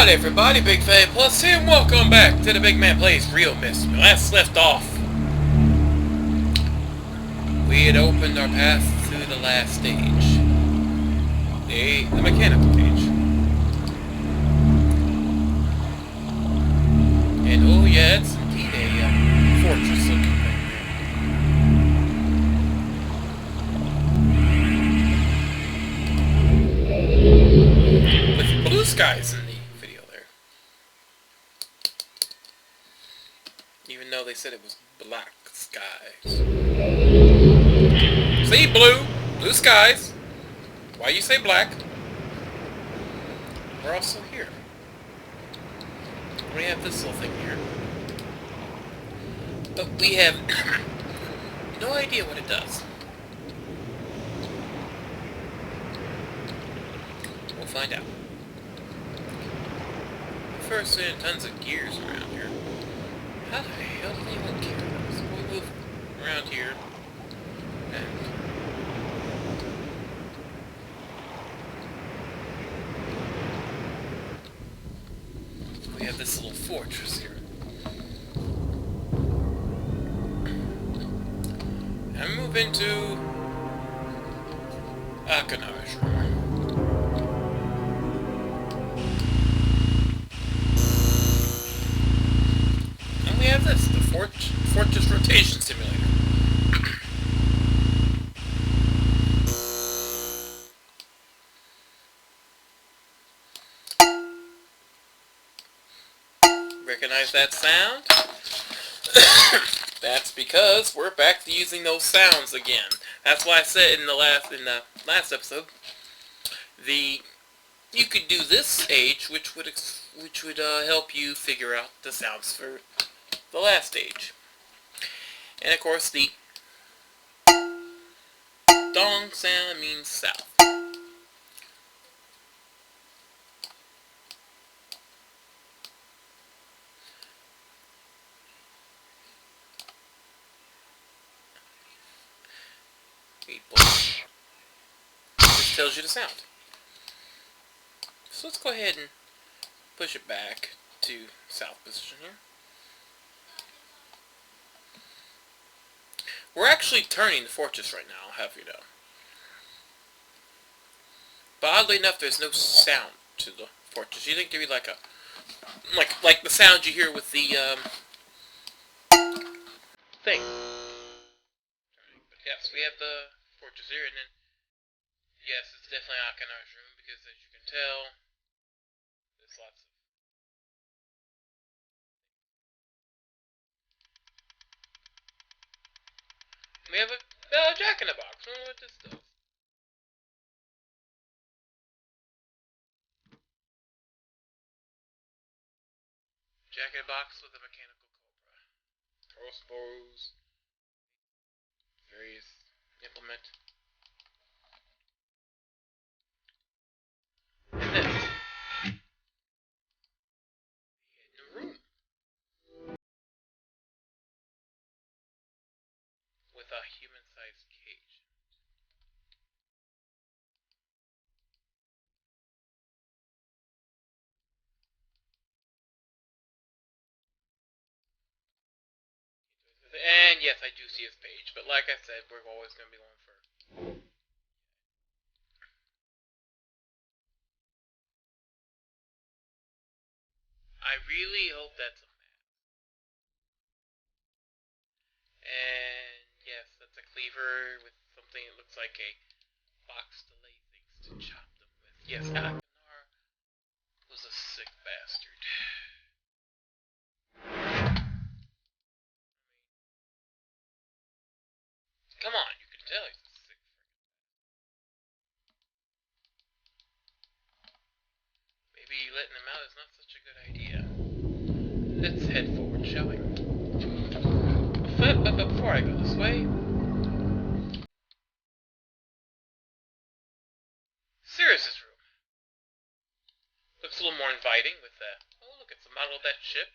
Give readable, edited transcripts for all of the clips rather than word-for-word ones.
Alright everybody, Big Fan Plus here, and welcome back to the BygMan Plays realMYST. When last left off, we had opened our path to the last stage. The mechanical stage. And oh yeah, it's indeed a fortress looking thing there. With blue skies in the video there. Even though they said it was black skies. See, blue skies. Why you say black? We're also here. We have this little thing here. But we have no idea what it does. We'll find out. First, there are tons of gears around here. How the hell do anyone care about this? We'll move around here. And we have this little fortress here. And move into Achenar's room. And we have this, the Fortress Rotation Simulator. Recognize that sound? That's because we're back to using those sounds again. That's why I said in the last episode, you could do this stage, which would help you figure out the sounds for the last stage. And of course, the dong sound means south. This tells you the sound. So let's go ahead and push it back to south position here. We're actually turning the fortress right now, I'll have you know. But oddly enough, there's no sound to the fortress. You think there'd be like a like the sound you hear with the thing. But yes, we have the fortress here, and then yes, it's definitely Achenar's room because as you can tell, there's lots of we have a jack in the box. I don't know what this does. Jack in a box with a mechanical cobra. Crossbows. Various implement. And this. In the room. With a human-sized cage. And yes, I do see his page, but like I said, we're always going to be going for. I really hope that's a map. And yes, that's a cleaver with something that looks like a box to lay things to chop them with. Yes, Achenar was a sick bastard. Come on, you can tell he's a sick freaking. Maybe letting him out is not such a good idea. Let's head forward, shall we? But before I go this way, Sirius's room. Looks a little more inviting with that. Oh, look, it's the model of that ship.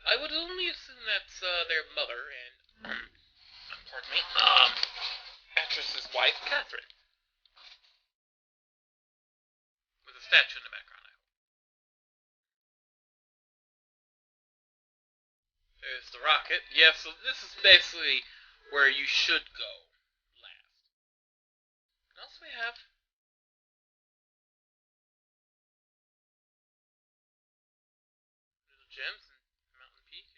I would only assume that's their mother and, pardon me, actress's wife, Catherine. With a statue in the background, I hope. There's the rocket. Yeah, so this is basically where you should go last. What else we have? Little gems and Mountain Peak.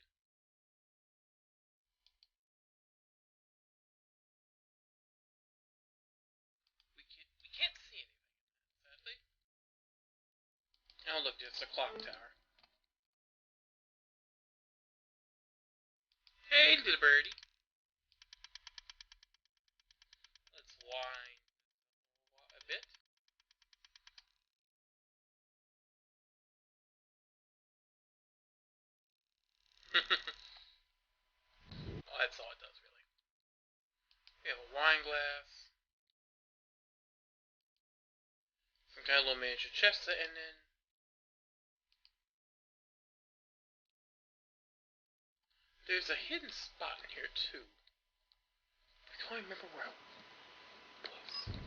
We can't see anything, sadly. Oh look, there's a clock tower. Hey, little birdie. Let's wind a bit. Oh, that's all it does, really. We have a wine glass, some kind of little miniature chest, and then there's a hidden spot in here too. I can't remember where it was.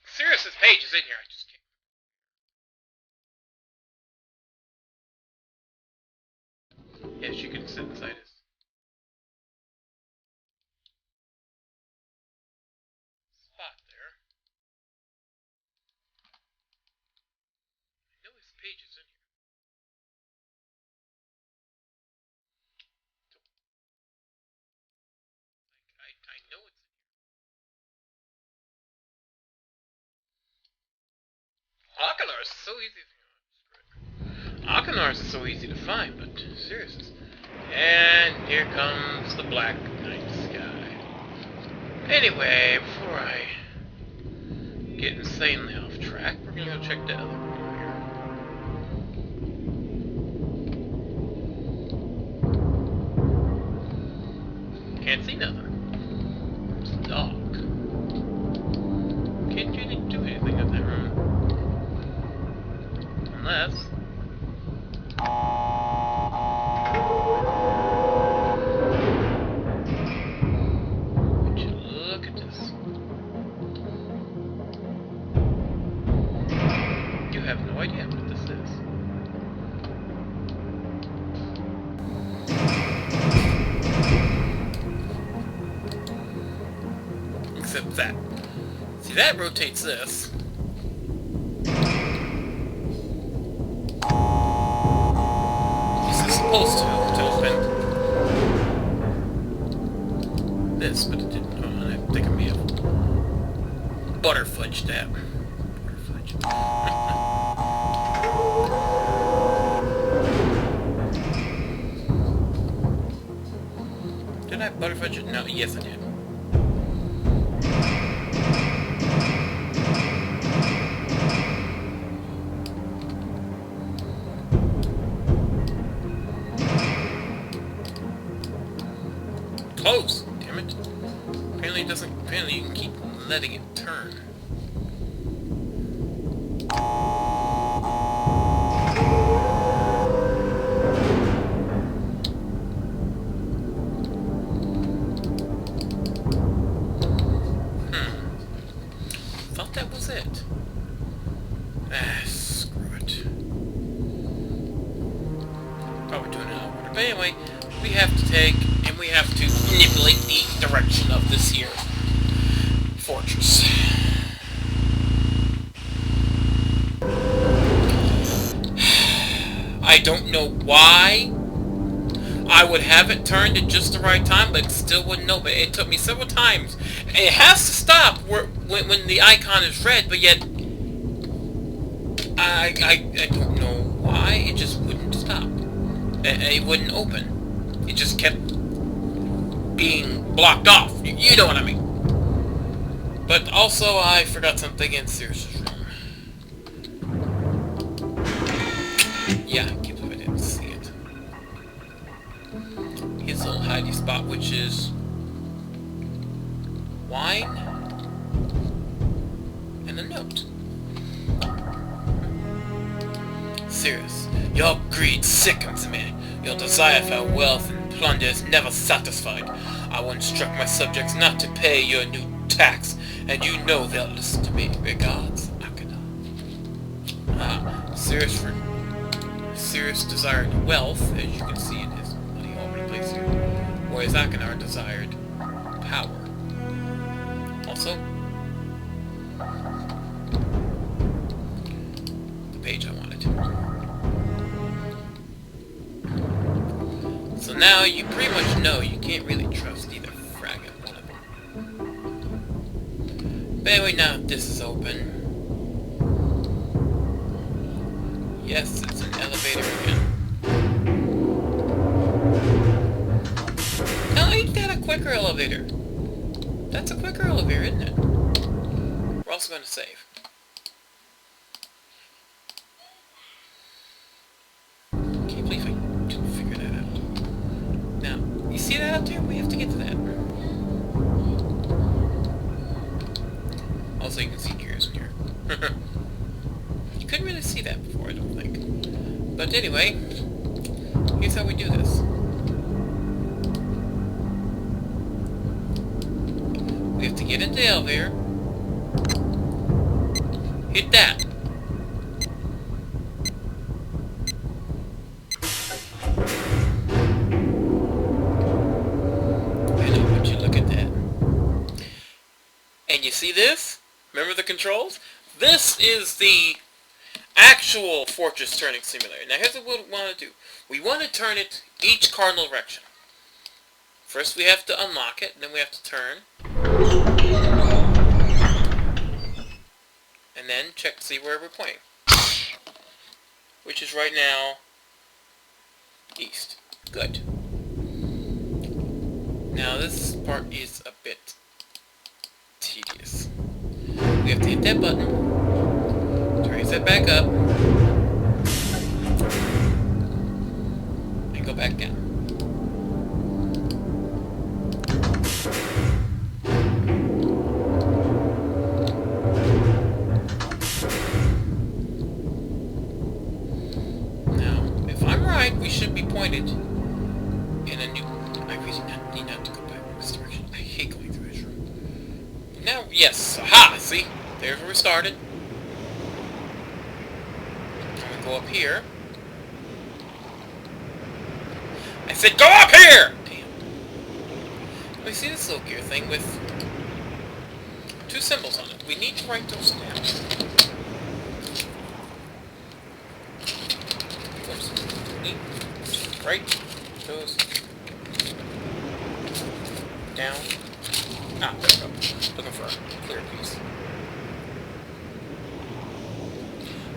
Sirius's page is in here. I just can't. Yes, you can sit inside his spot there. I know his page is in here. I know it's in here. Achenar is so easy. Achenar is so easy to find, but seriously. And here comes the black night sky. Anyway, before I get insanely off track, we're gonna go check the other room here. Can't see nothing. It's dark. Can't really do anything in that room. Unless... would you look at this? You have no idea what this is. Except that. See, that rotates this. It's supposed to open this, but it didn't. Oh, I think I may have butterfudged that. Butterfudge. Did I butterfudge it? No, yes I did. Close! Damn it. Apparently it doesn't... apparently you can keep letting it turn. Thought that was it. Ah, screw it. Probably doing it out of order. But anyway, we have to take... and we have to manipulate the direction of this here fortress. I don't know why I would have it turned at just the right time, but it still wouldn't open. It took me several times. And it has to stop when the icon is red, but yet I don't know why. It just wouldn't stop. It wouldn't open. It just kept being blocked off. You know what I mean. But also, I forgot something in Sirius's room. Yeah, I can't believe I didn't see it. His little hidey spot, which is wine and a note. Sirius, your greed sickens me. Your desire for wealth and plunder is never satisfied. I will instruct my subjects not to pay your new tax, and you know they'll listen to me. Regards, Achenar. Sirius desired wealth, as you can see in his money all over the place here, whereas Achenar desired power. Also, the page I wanted. So now you pretty much know you can't really trust either fragging one of them. But anyway, now this is open. Yes, it's an elevator again. Oh, ain't that a quicker elevator? That's a quicker elevator, isn't it? We're also going to save. Can't believe I didn't figure that out. Now, you see that out there? We have to get to that. Also, you can see gears in here. You couldn't really see that before, I don't think. But anyway, here's how we do this. We have to get into the elevator. Hit that. I know, would you look at that. And you see this? Remember the controls? This is the actual fortress turning simulator. Now here's what we want to do. We want to turn it each cardinal direction. First we have to unlock it, and then we have to turn. And then check to see where we're pointing. Which is right now east. Good. Now this part is a bit tedious. We have to hit that button to raise that back up and go back down. Now, if I'm right, we should be pointed in a new... I really need not to go back in this direction. I hate going through this room. Now, yes, aha! See? There's where we started. I'm gonna go up here. I said go up here! Damn. We see this little gear thing with two symbols on it. We need to write those down. Oops. Need to write those down. Ah, there we go. Looking for a clear piece.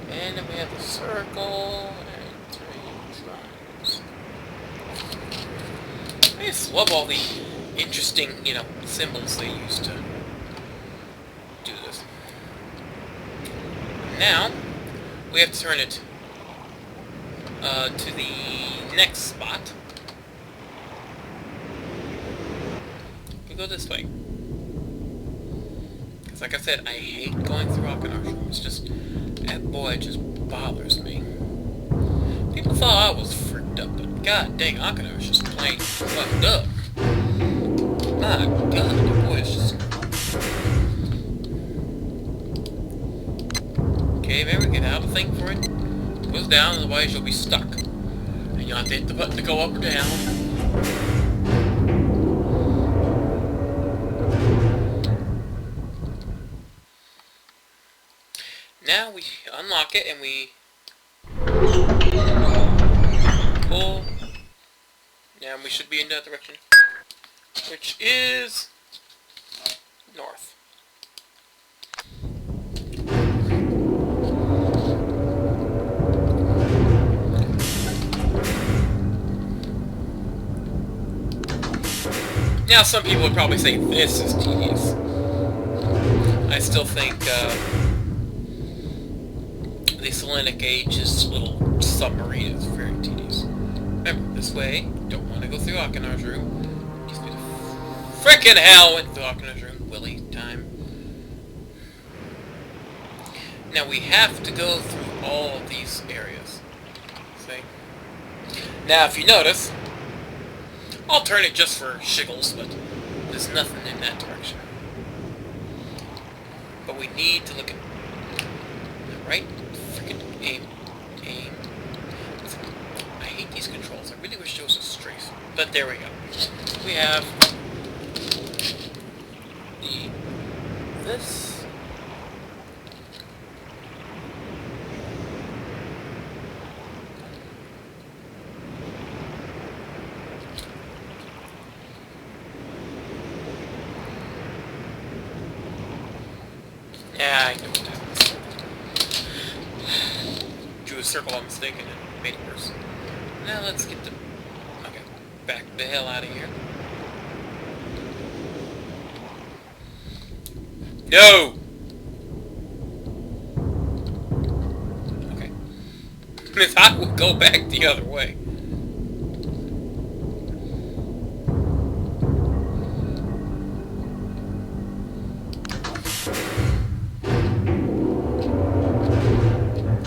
And then we have the circle and 3 triangles. I just love all the interesting, symbols they use to do this. Now, we have to turn it to the next spot. We go this way. Because like I said, I hate going through Achenar's room. It's just... that boy just bothers me. People thought I was freaked up, but god dang, Achenar was just plain fucked up. My god, the boy is just... Okay, maybe we can have a thing for it. It goes down, otherwise you'll be stuck. And you'll have to hit the button to go up or down. Now we unlock it and we pull. Now we should be in that direction, which is north. Now some people would probably say this is tedious. I still think the Selenic Age's little submarine is very tedious. Remember, this way, don't want to go through Achenar's room. Gives me the frickin' hell went through Achenar's room. Willy time. Now we have to go through all of these areas. See? Now if you notice, I'll turn it just for shiggles, but there's nothing in that direction. But we need to look at the right freaking aim. I hate these controls. I really wish there was a strafe. But there we go. We have this. Yeah, I know what happens. Drew a circle on mistake and it made it worse. Now let's get the... Okay, back the hell out of here. No! Okay. I will go back the other way.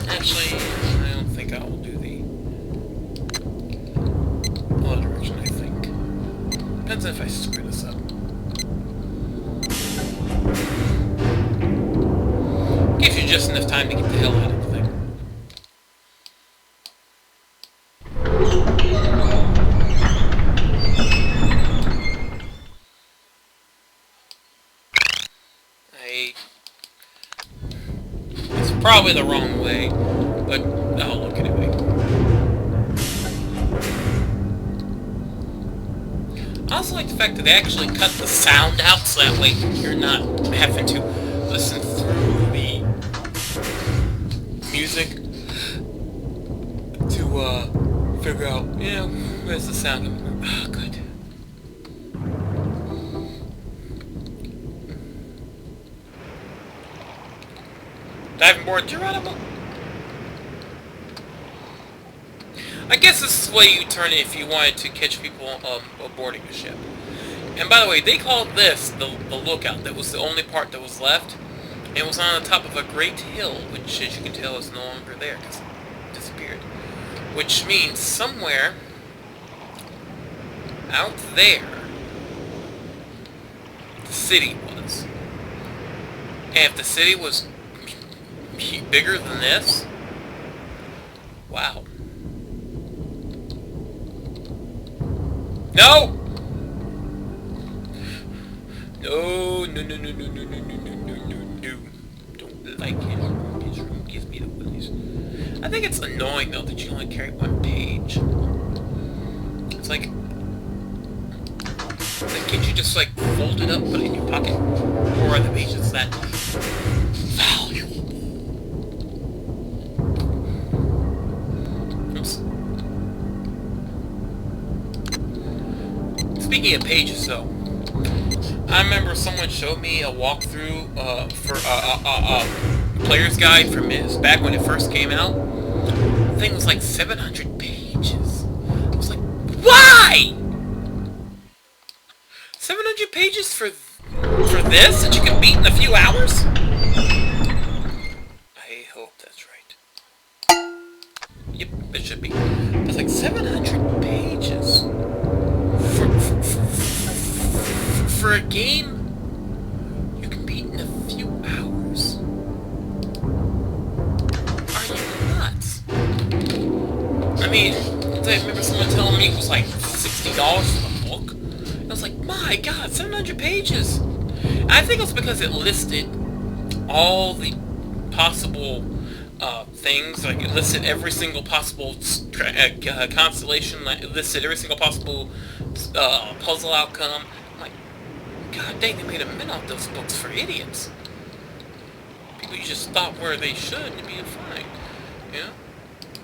Actually, I don't think I will do the other direction, I think. Depends if I screw this up. Gives you just enough time to get the hell out of the thing. It's probably the wrong way, but I'll look anyway. I also like the fact that they actually cut the sound out, so that way you're not having to listen through the music to figure out, you know, where's the sound coming from. Ah, good. Diving board, Geronimo. I guess this is the way you turn it if you wanted to catch people boarding a ship. And by the way, they called this the lookout. That was the only part that was left. And it was on the top of a great hill, which, as you can tell, is no longer there because it disappeared. Which means somewhere out there, the city was. And if the city was bigger than this, wow. No! No, no, no, no, no, no, no, no, no, no, no, no. Don't like his room. His room gives me the willies. I think it's annoying, though, that you only carry one page. It's like, can't you just, like, fold it up, put it in your pocket? Or are the pages that valuable? Oops. Speaking of pages, though, I remember someone showed me a walkthrough for a player's guide for MYST back when it first came out. The thing was like 700 pages. I was like, why? 700 pages for this that you can beat in a few hours? I hope that's right. Yep, it should be. It's like 700 pages for a game you can beat in a few hours. Are you nuts? I mean, I remember someone telling me it was like $60 for the book. I was like, my God, 700 pages. And I think it was because it listed all the possible things. Like it listed every single possible constellation. It listed every single possible puzzle outcome. I'm like, God dang, they made a mint off those books for idiots. People you just stop where they should and be fine. You know?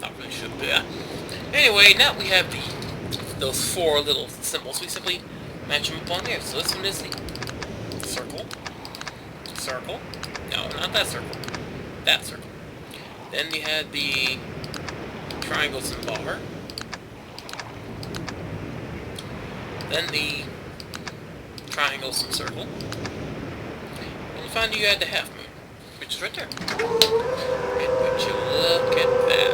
Not really should, but yeah. Anyway, now we have those four little symbols. We simply match them up on here. So this one is the circle. Circle. No, not that circle. That circle. Then we had the triangles and bar. Then the triangles and circle. And you find you had the half moon, which is right there. And would you look at that?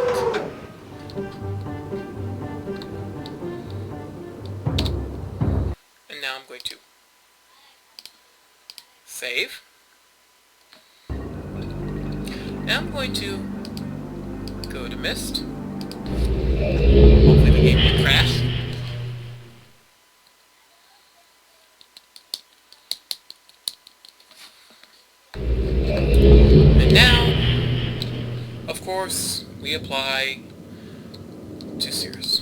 I'm going to save. Now I'm going to go to MYST. Hopefully the game won't crash. And now, of course, we apply to Sears.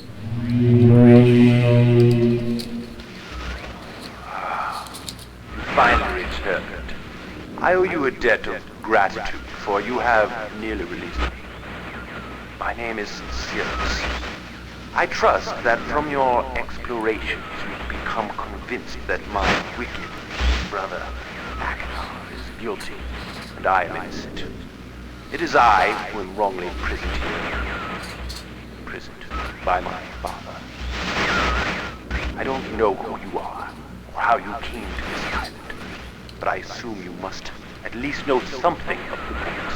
Finally returned. I owe you a debt of gratitude, for you have nearly released me. My name is Sirius. I trust that from your explorations you've become convinced that my wicked brother Achenar is guilty, and I am innocent. It is I who am wrongly imprisoned here. Imprisoned by my father. I don't know who you are, or how you came to this island, but I assume you must at least know something of the books.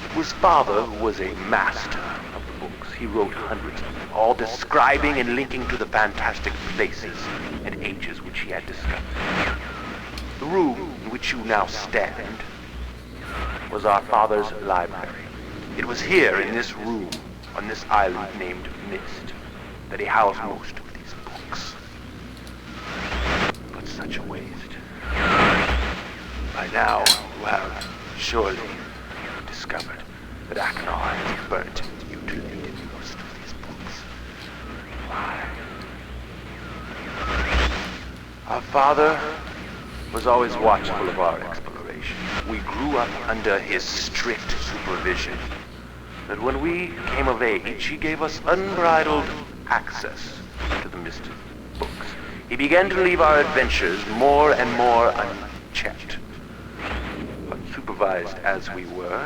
It was father who was a master of the books. He wrote hundreds of them, all describing and linking to the fantastic places and ages which he had discovered. The room in which you now stand was our father's library. It was here in this room, on this island named MYST, that he housed most of these books. But such a waste. By now, you have surely discovered that Achenar has burnt and mutilated most of these books. Why? Our father was always watchful of our exploration. We grew up under his strict supervision. But when we came of age, he gave us unbridled access to the MYST books. He began to leave our adventures more and more unchecked. Unsupervised as we were,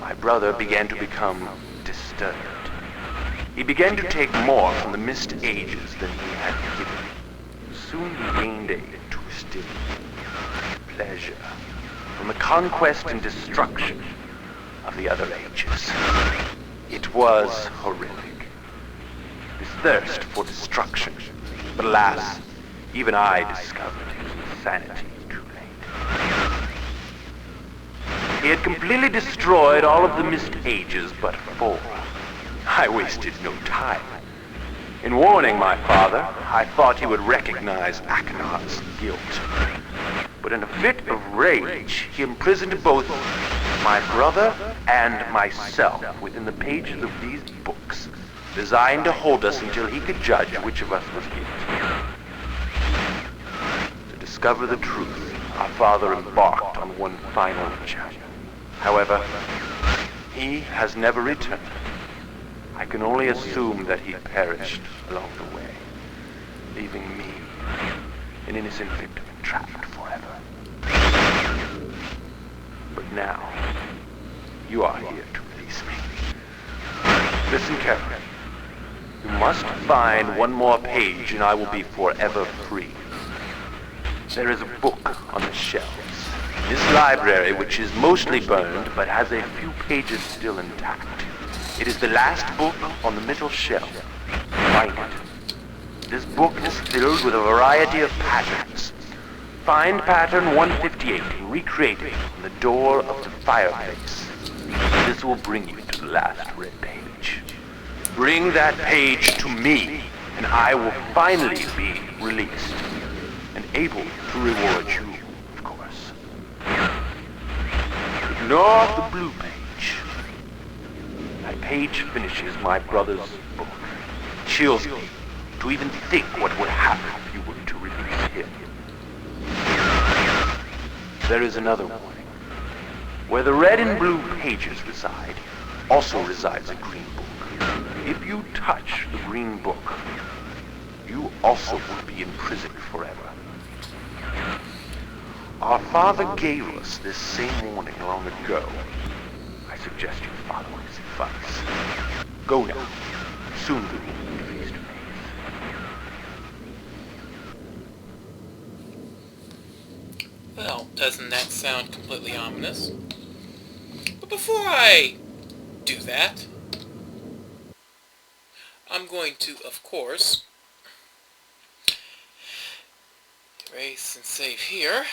my brother began to become disturbed. He began to take more from the MYST ages than he had given. Soon he gained a twisted pleasure from the conquest and destruction of the other ages. It was horrific. This thirst for destruction. But alas, even I discovered his insanity too late. He had completely destroyed all of the MYST ages but 4. I wasted no time. In warning my father, I thought he would recognize Achenar's guilt. But in a fit of rage, he imprisoned both my brother and myself within the pages of these books, designed to hold us until he could judge which of us was guilty. To discover the truth, our father embarked on one final chapter. However, he has never returned. I can only assume that he perished along the way, leaving me, an innocent victim, entrapped forever. But now, you are here to release me. Listen carefully. You must find one more page and I will be forever free. There is a book on the shelves. This library, which is mostly burned, but has a few pages still intact. It is the last book on the middle shelf. Find it. This book is filled with a variety of patterns. Find pattern 158 and recreate it on the door of the fireplace. This will bring you to the last red page. Bring that page to me, and I will finally be released, and able to reward you, of course. Ignore the blue page. That page finishes my brother's book. It chills me to even think what would happen if you were to release him. There is another warning. Where the red and blue pages reside, also resides a green book. If you touch the green book, you also will be imprisoned forever. Our father gave us this same warning long ago. I suggest you follow his advice. Go now. Soon we will be face to face. Well, doesn't that sound completely ominous? But before I do that, I'm going to, of course, Erase and save here.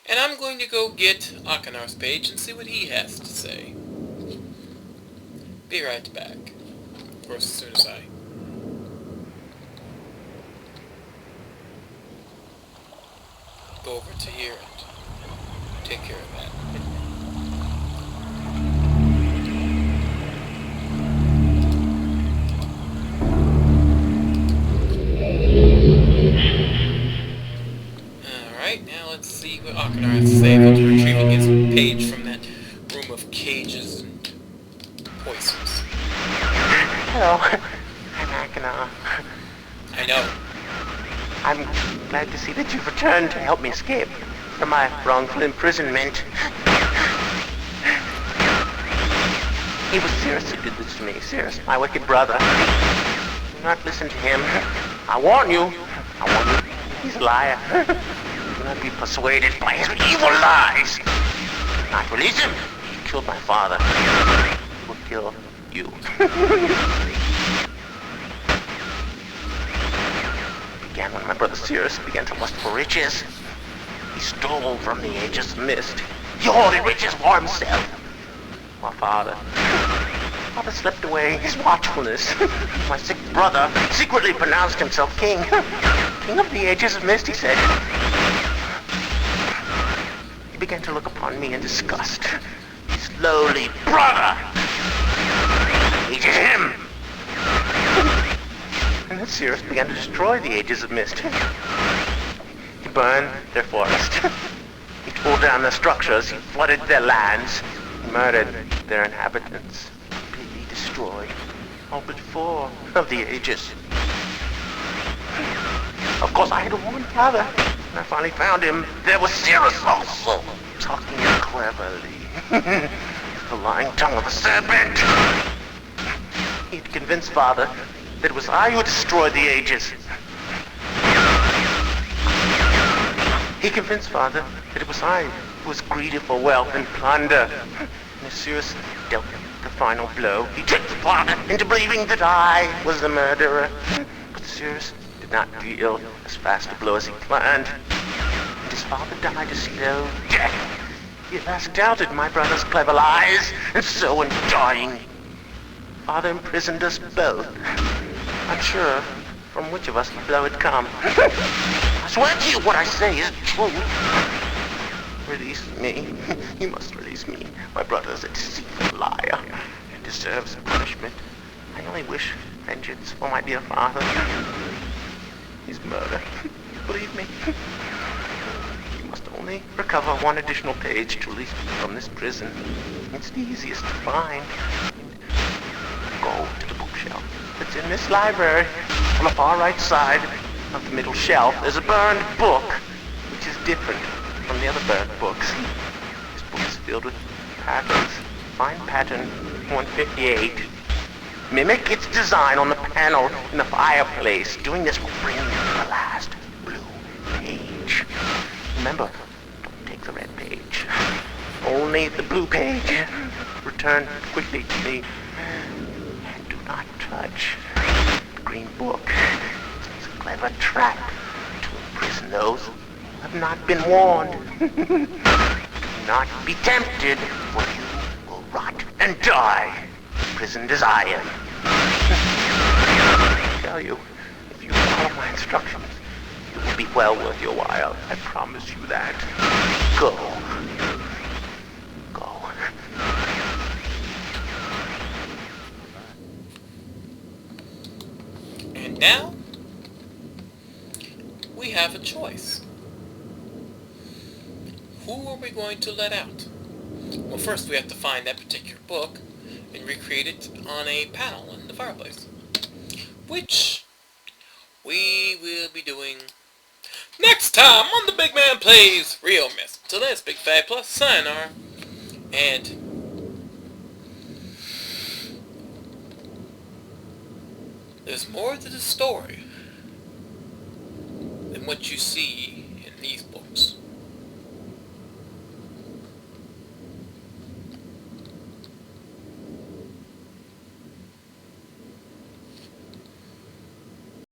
And I'm going to go get Achenar's page and see what he has to say. Be right back. Of course, as soon as I go over to here and take care of that. Alright, now let's see what Achenar has to say about retrieving his page from that room of cages and poisons. Hello, I'm Achenar. I know. I'm glad to see that you've returned to help me escape from my wrongful imprisonment. It was Cirrus who did this to me. Cirrus, my wicked brother. Do not listen to him. I warn you. He's a liar. Do not be persuaded by his evil lies. Do not release him. He killed my father. He will kill you. It began when my brother Cirrus began to lust for riches. He stole from the Aegis Mist. He hoarded riches for himself. My father slept away his watchfulness. My sick brother secretly pronounced himself king. King of the Aegis Mist, he said. He began to look upon me in disgust. His lowly brother hated him. And then Cirrus began to destroy the Aegis of Mist. He burned their forest. He tore down their structures. He flooded their lands. He murdered their inhabitants. Completely destroyed all but 4 of the Aegis. Of course, I had to warn Father. When I finally found him, there was Cirrus also, talking cleverly. The lying tongue of a serpent. He had convinced Father that it was I who destroyed the Aegis. He convinced Father that it was I who was greedy for wealth and plunder. And as Cirrus dealt the final blow, he tricked Father into believing that I was the murderer. But Cirrus did not deal as fast a blow as he planned. And his father died a slow death. He at last doubted my brother's clever lies, and so in dying, Father imprisoned us both. Unsure from which of us the blow had come. I swear to you what I say is true. Release me. You must release me. My brother's a deceitful liar. He deserves punishment. I only wish vengeance for my dear father. His murder. Believe me. You must only recover 1 additional page to release me from this prison. It's the easiest to find. Go to the bookshelf. It's in this library. On the far right side of the middle shelf, there's a burned book, which is different from the other burned books. This book is filled with patterns. Find pattern 158. Mimic its design on the panel in the fireplace. Doing this will bring you to the last blue page. Remember, don't take the red page. Only the blue page. Return quickly to me. And do not touch the green book. It's a clever trap to imprison those who have not been warned. Do not be tempted, for you will rot and die, imprisoned as I am. I tell you, if you follow my instructions, it will be well worth your while. I promise you that. Go. Go. And now, we have a choice. Who are we going to let out? Well, first we have to find that particular book and recreate it on a panel in the fireplace, which we will be doing next time on the BygMan Plays realMYST. Till then, it's Big Fat Plus, sayonara, and there's more to the story than what you see